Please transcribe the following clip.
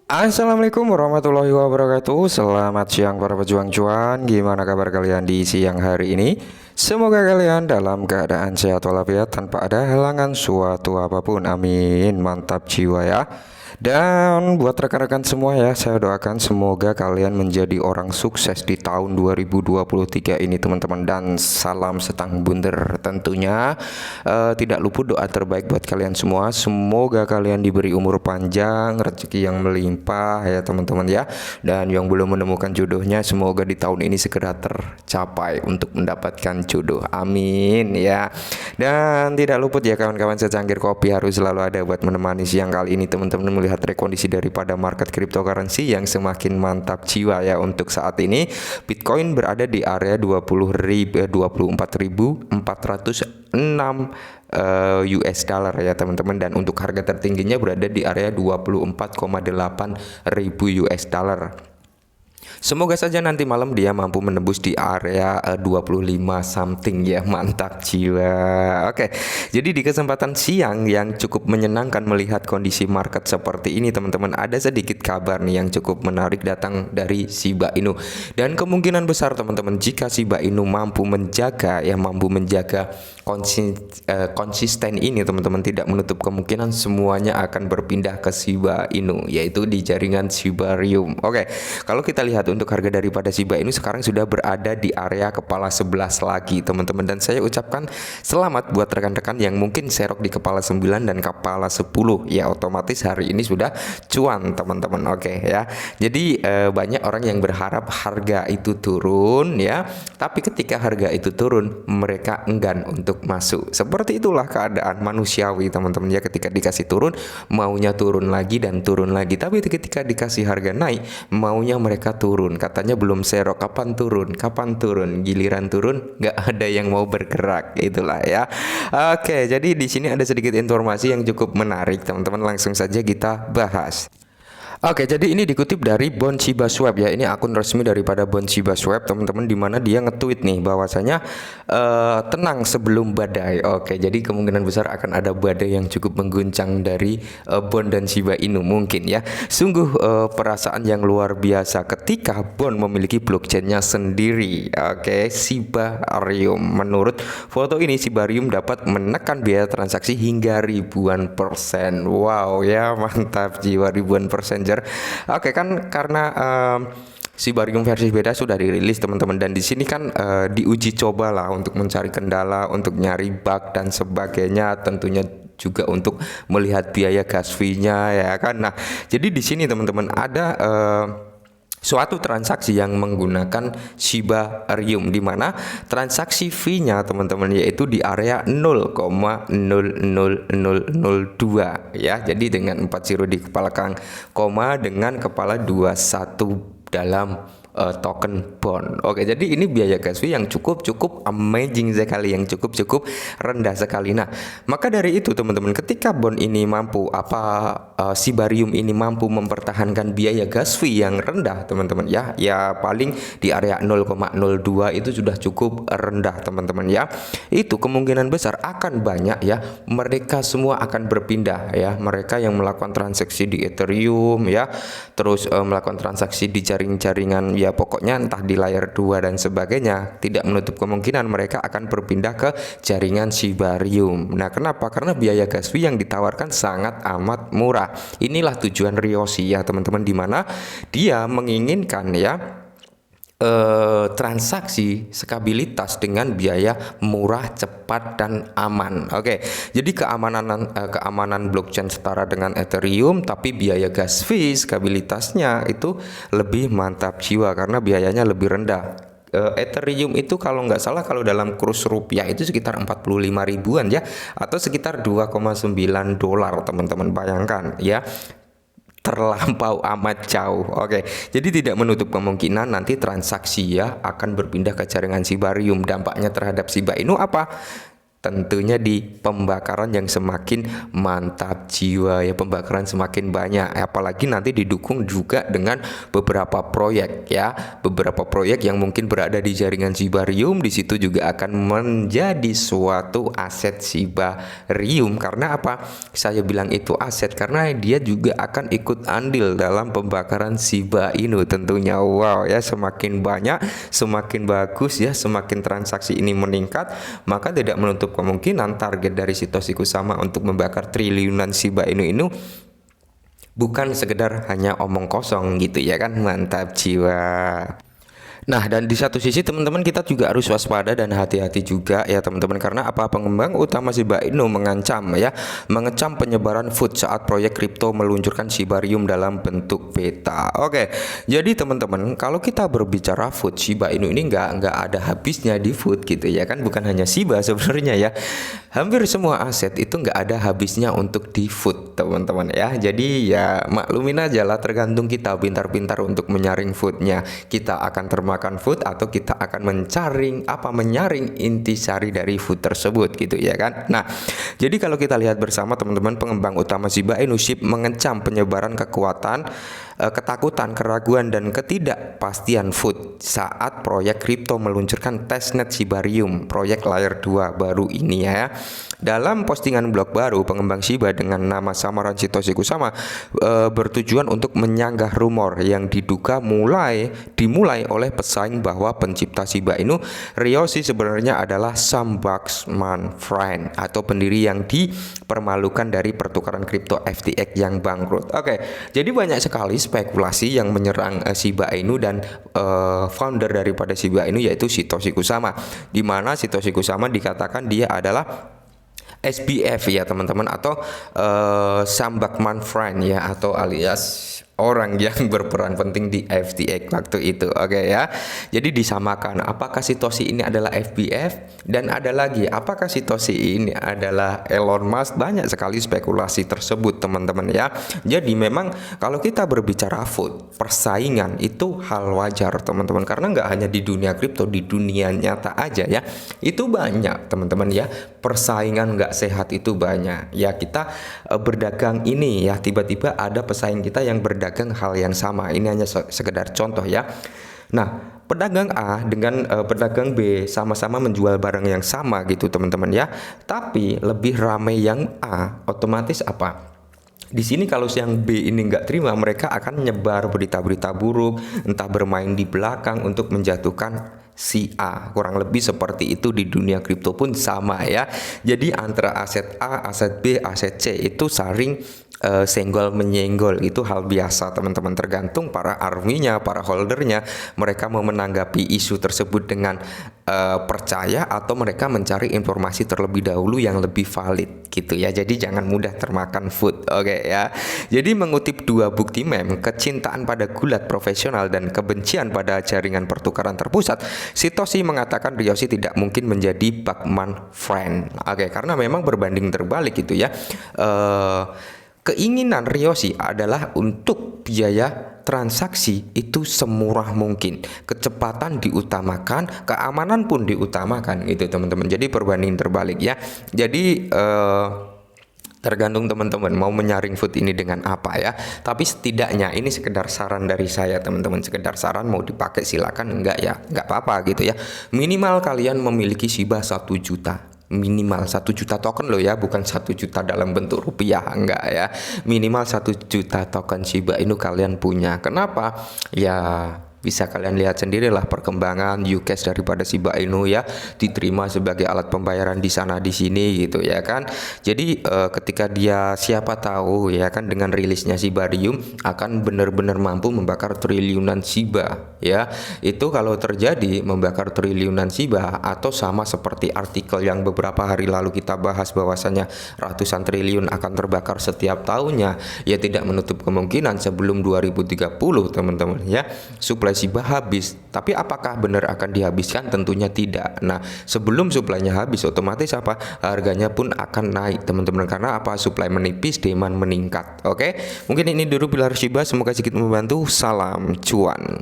Assalamualaikum warahmatullahi wabarakatuh. Selamat siang para pejuang cuan. Gimana kabar kalian di siang hari ini? Semoga kalian dalam keadaan sehat walafiat tanpa ada halangan suatu apapun. Amin. Mantap jiwa ya. Dan buat rekan-rekan semua ya, saya doakan semoga kalian menjadi orang sukses di tahun 2023 ini teman-teman. Dan salam setang bunder tentunya. Tidak luput doa terbaik buat kalian semua. Semoga kalian diberi umur panjang, rezeki yang melimpah ya teman-teman ya. Dan yang belum menemukan jodohnya, semoga di tahun ini segera tercapai untuk mendapatkan jodoh. Amin ya. Dan tidak luput ya kawan-kawan, secangkir kopi harus selalu ada buat menemani siang kali ini teman-teman, melihat rekondisi daripada market cryptocurrency yang semakin mantap jiwa ya. Untuk saat ini Bitcoin berada di area 24.406 US dollar ya teman-teman, dan untuk harga tertingginya berada di area 24,8 ribu US dollar. Semoga saja nanti malam dia mampu menembus di area 25 something ya, mantap jiwa. Oke, jadi di kesempatan siang yang cukup menyenangkan melihat kondisi market seperti ini teman-teman, ada sedikit kabar nih yang cukup menarik datang dari Shiba Inu. Dan kemungkinan besar teman-teman, jika Shiba Inu mampu menjaga konsisten ini teman-teman, tidak menutup kemungkinan semuanya akan berpindah ke Shiba Inu, yaitu di jaringan Shibarium. Oke, kalau kita lihat untuk harga daripada Shiba Inu sekarang sudah berada di area kepala 11 lagi teman-teman, dan saya ucapkan selamat buat rekan-rekan yang mungkin serok di kepala 9 dan kepala 10 ya, otomatis hari ini sudah cuan teman-teman. Oke ya, jadi banyak orang yang berharap harga itu turun ya, tapi ketika harga itu turun mereka enggan untuk masuk. Seperti itulah keadaan manusiawi teman-teman ya, ketika dikasih turun maunya turun lagi dan turun lagi, tapi ketika dikasih harga naik maunya mereka turun. Katanya belum serok, kapan turun, giliran turun nggak ada yang mau bergerak, itulah ya. Oke, jadi di sini ada sedikit informasi yang cukup menarik teman-teman, langsung saja kita bahas. Oke, jadi ini dikutip dari Bond Shiba Swap ya. Ini akun resmi daripada Bond Shiba Swap teman-teman, dimana dia nge-tweet nih bahwasanya tenang sebelum badai. Oke, jadi kemungkinan besar akan ada badai yang cukup mengguncang dari Bond dan Shiba Inu mungkin ya. Sungguh perasaan yang luar biasa ketika Bond memiliki blockchainnya sendiri. Oke, Shibarium. Menurut foto ini Shibarium dapat menekan biaya transaksi hingga ribuan persen. Wow ya, mantap jiwa, ribuan persen. Oke, kan karena Shibarium versi beta sudah dirilis teman-teman, dan di sini kan diuji coba lah untuk mencari kendala, untuk nyari bug dan sebagainya, tentunya juga untuk melihat biaya gas fee-nya ya kan. Nah, jadi di sini teman-teman ada suatu transaksi yang menggunakan Shibarium, di mana transaksi fee-nya teman-teman yaitu di area 0,00002 ya. Jadi dengan 40 di kepala koma dengan kepala 21 dalam token bond. Oke, jadi ini biaya gas fee yang cukup amazing sekali, yang cukup rendah sekali. Nah, maka dari itu teman-teman, ketika bond ini mampu Shibarium ini mampu mempertahankan biaya gas fee yang rendah teman-teman ya, paling di area 0,02 itu sudah cukup rendah teman-teman ya. Itu kemungkinan besar akan banyak ya, mereka semua akan berpindah ya, mereka yang melakukan transaksi di Ethereum ya, terus melakukan transaksi di jaringan ya, pokoknya entah di layer 2 dan sebagainya, tidak menutup kemungkinan mereka akan berpindah ke jaringan Shibarium. Nah, kenapa? Karena biaya gas fee yang ditawarkan sangat amat murah. Inilah tujuan Ryoshi ya teman-teman, dimana dia menginginkan ya transaksi skabilitas dengan biaya murah, cepat dan aman. Oke, jadi keamanan blockchain setara dengan Ethereum, tapi biaya gas fee skabilitasnya itu lebih mantap jiwa karena biayanya lebih rendah. Ethereum itu kalau nggak salah, kalau dalam kurs rupiah itu sekitar 45 ribuan ya, atau sekitar 2,9 dolar teman-teman, bayangkan ya, terlampau amat jauh. Oke, jadi tidak menutup kemungkinan nanti transaksi ya akan berpindah ke jaringan Shibarium. Dampaknya terhadap Shiba Inu apa? tentunya di pembakaran yang semakin mantap jiwa ya, pembakaran semakin banyak, apalagi nanti didukung juga dengan beberapa proyek ya, beberapa proyek yang mungkin berada di jaringan Shibarium. Di situ juga akan menjadi suatu aset Shibarium. Karena apa saya bilang itu aset? Karena dia juga akan ikut andil dalam pembakaran Shiba Inu tentunya. Wow ya, semakin banyak semakin bagus ya, semakin transaksi ini meningkat, maka tidak menutup kemungkinan target dari Satoshi Kusama untuk membakar triliunan Shiba Inu bukan sekedar hanya omong kosong gitu ya kan. Mantap jiwa. Nah, dan di satu sisi teman-teman kita juga harus waspada dan hati-hati juga ya teman-teman, karena apa, pengembang utama Shiba Inu mengecam penyebaran FUD saat proyek kripto meluncurkan Shibarium dalam bentuk beta. Oke, jadi teman-teman kalau kita berbicara FUD, Shiba Inu ini nggak ada habisnya di FUD gitu ya kan, bukan hanya Shiba sebenarnya ya, hampir semua aset itu nggak ada habisnya untuk di FUD teman-teman ya. Jadi ya maklumin aja lah, tergantung kita pintar-pintar untuk menyaring FUD-nya. Kita akan termakan FUD atau kita akan menyaring intisari dari FUD tersebut gitu ya kan. Nah, jadi kalau kita lihat bersama teman-teman, pengembang utama Shiba Inu SHIB mengecam penyebaran ketakutan, keraguan dan ketidakpastian FUD saat proyek kripto meluncurkan testnet Shibarium, proyek layer 2 baru ini ya. Dalam postingan blog baru, pengembang Shiba dengan nama samaran Satoshi Kusama bertujuan untuk menyanggah rumor yang diduga dimulai oleh pesaing bahwa pencipta Shiba Inu, Ryoshi, sebenarnya adalah some Buxman friend atau pendiri yang dipermalukan dari pertukaran kripto FTX yang bangkrut. Oke, jadi banyak sekali spekulasi yang menyerang Shiba Inu dan founder daripada Shiba Inu yaitu Satoshi Kusama, di mana Satoshi Kusama dikatakan dia adalah SBF ya teman-teman, atau Sam Bankman-Fried ya, atau alias orang yang berperan penting di FTX waktu itu. Oke ya. Jadi disamakan, apakah Satoshi ini adalah FBF, dan ada lagi apakah Satoshi ini adalah Elon Musk. Banyak sekali spekulasi tersebut teman-teman ya. Jadi memang kalau kita berbicara FUD, persaingan itu hal wajar teman-teman, karena nggak hanya di dunia kripto, di dunia nyata aja ya itu banyak teman-teman ya, persaingan nggak sehat itu banyak ya. Kita berdagang ini ya, tiba-tiba ada pesaing kita yang berdagang hal yang sama. Ini hanya sekedar contoh ya. Nah, pedagang A dengan pedagang B sama-sama menjual barang yang sama gitu teman-teman ya, tapi lebih ramai yang A, otomatis apa? Di sini kalau yang B ini nggak terima, mereka akan nyebar berita-berita buruk, entah bermain di belakang untuk menjatuhkan si A. Kurang lebih seperti itu di dunia kripto pun sama ya. Jadi antara aset A, aset B, aset C itu saling senggol menyenggol, itu hal biasa teman-teman, tergantung para arminya, para holdernya, mereka mau menanggapi isu tersebut dengan percaya atau mereka mencari informasi terlebih dahulu yang lebih valid gitu ya. Jadi jangan mudah termakan FUD. Oke ya. Jadi mengutip dua bukti meme, kecintaan pada gulat profesional dan kebencian pada jaringan pertukaran terpusat, Satoshi mengatakan Ryoshi tidak mungkin menjadi Buxman friend. Oke, karena memang berbanding terbalik gitu ya. Keinginan Ryoshi adalah untuk biaya transaksi itu semurah mungkin, kecepatan diutamakan, keamanan pun diutamakan gitu teman-teman. Jadi berbanding terbalik ya. Jadi tergantung teman-teman mau menyaring FUD ini dengan apa ya. Tapi setidaknya ini sekedar saran dari saya teman-teman, sekedar saran, mau dipakai silakan, enggak ya enggak apa-apa gitu ya. Minimal kalian memiliki Shiba 1 juta. Minimal 1 juta token loh ya, bukan 1 juta dalam bentuk rupiah, enggak ya. Minimal 1 juta token Shiba Inu kalian punya. Kenapa? Ya bisa kalian lihat sendirilah perkembangan UCAS daripada Shiba Inu ya, diterima sebagai alat pembayaran di sana di sini gitu ya kan. Jadi ketika dia, siapa tahu ya kan, dengan rilisnya Shibarium akan benar-benar mampu membakar triliunan Shiba ya. Itu kalau terjadi membakar triliunan Shiba, atau sama seperti artikel yang beberapa hari lalu kita bahas bahwasanya ratusan triliun akan terbakar setiap tahunnya, ya tidak menutup kemungkinan sebelum 2030 teman-teman ya suplai Shiba habis. Tapi apakah benar akan dihabiskan? Tentunya tidak. Nah, sebelum suplainya habis, otomatis apa? Harganya pun akan naik teman-teman, karena apa? Suplai menipis, demand meningkat. Oke, mungkin ini dulu pilar Shiba, semoga sedikit membantu. Salam cuan.